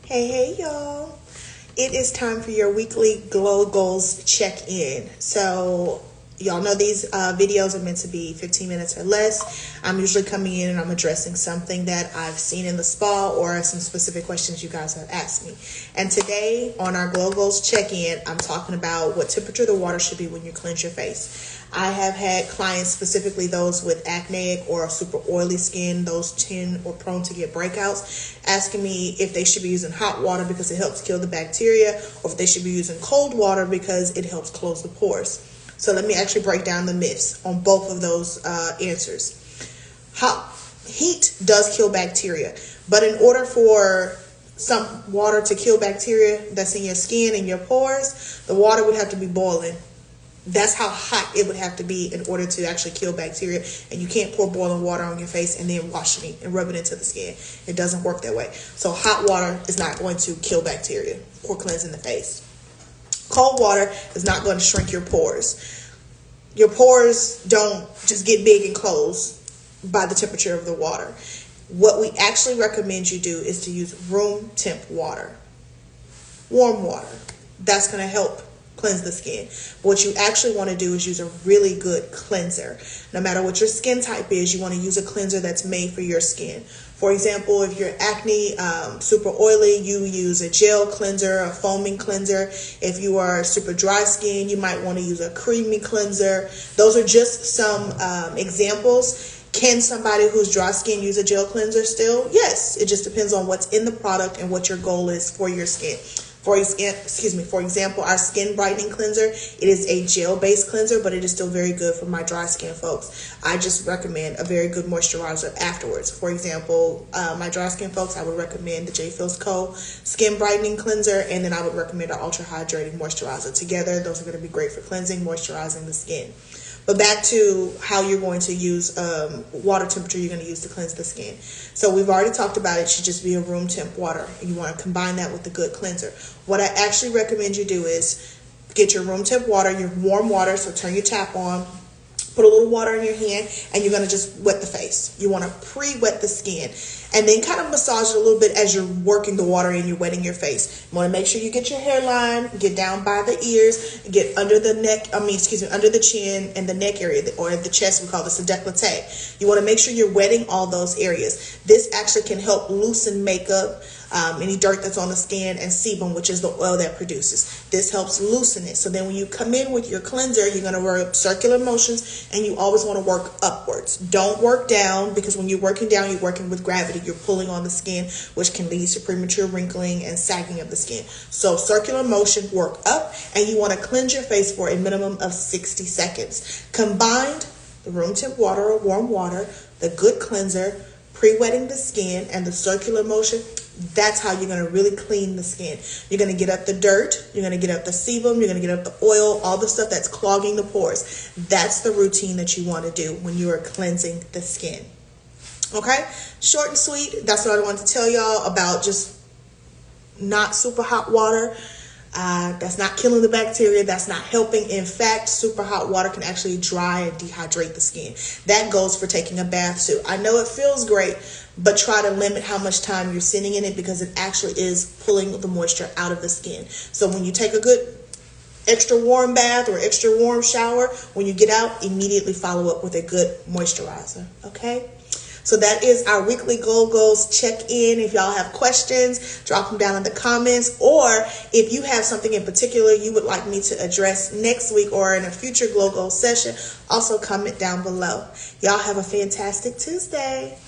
Hey y'all. It is time for your weekly Glow Goals check-in. So y'all know these videos are meant to be 15 minutes or less. I'm usually coming in and I'm addressing something that I've seen in the spa or some specific questions you guys have asked me. And today on our Glow Goals check-in, I'm talking about what temperature the water should be when you cleanse your face. I have had clients, specifically those with acne or super oily skin, those tend or prone to get breakouts, asking me if they should be using hot water because it helps kill the bacteria, or if they should be using cold water because it helps close the pores. So let me actually break down the myths on both of those answers. Heat does kill bacteria, but in order for some water to kill bacteria that's in your skin and your pores, the water would have to be boiling. That's how hot it would have to be in order to actually kill bacteria. And you can't pour boiling water on your face and then wash it and rub it into the skin. It doesn't work that way. So hot water is not going to kill bacteria or cleansing the face. Cold water is not going to shrink your pores. Your pores don't just get big and close by the temperature of the water. What we actually recommend you do is to use room temp water, warm water. That's going to help cleanse the skin. What you actually want to do is use a really good cleanser. No matter what your skin type is, you want to use a cleanser that's made for your skin. For example, if you're acne, super oily, you use a gel cleanser, a foaming cleanser. If you are super dry skin, you might want to use a creamy cleanser. Those are just some examples. Can somebody who's dry skin use a gel cleanser still? Yes, it just depends on what's in the product and what your goal is for your skin. For example, our skin brightening cleanser, it is a gel-based cleanser, but it is still very good for my dry skin folks. I just recommend a very good moisturizer afterwards. For example, my dry skin folks, I would recommend the J. Phil's Co. Skin Brightening Cleanser, and then I would recommend our Ultra Hydrating Moisturizer. Together, those are going to be great for cleansing, moisturizing the skin. But back to how you're going to use water temperature you're going to use to cleanse the skin. So we've already talked about it should just be a room temp water. And you want to combine that with a good cleanser. What I actually recommend you do is get your room temp water, your warm water, so turn your tap on, put a little water in your hand, and you're going to just wet the face. You want to pre-wet the skin and then kind of massage it a little bit as you're working the water and you're wetting your face. You want to make sure you get your hairline, get down by the ears, get under the neck, under the chin and the neck area, or the chest, we call this a décolleté. You want to make sure you're wetting all those areas. This actually can help loosen makeup, any dirt that's on the skin, and sebum, which is the oil that produces. This helps loosen it. So then when you come in with your cleanser, you're going to work circular motions, and you always want to work upwards. Don't work down, because when you're working down, you're working with gravity. You're pulling on the skin, which can lead to premature wrinkling and sagging of the skin. So circular motion, work up, and you want to cleanse your face for a minimum of 60 seconds. Combined, the room temp water or warm water, the good cleanser, pre-wetting the skin, and the circular motion, that's how you're going to really clean the skin. You're going to get up the dirt, you're going to get up the sebum, you're going to get up the oil, all the stuff that's clogging the pores. That's the routine that you want to do when you are cleansing the skin. Okay? Short and sweet. That's what I wanted to tell y'all about just not super hot water. That's not killing the bacteria. That's not helping. In fact, super hot water can actually dry and dehydrate the skin. That goes for taking a bath too. I know it feels great, but try to limit how much time you're sitting in it, because it actually is pulling the moisture out of the skin. So when you take a good extra warm bath or extra warm shower, when you get out, immediately follow up with a good moisturizer. Okay? So that is our weekly Glow Goals check-in. If y'all have questions, drop them down in the comments. Or if you have something in particular you would like me to address next week or in a future Glow Goals session, also comment down below. Y'all have a fantastic Tuesday.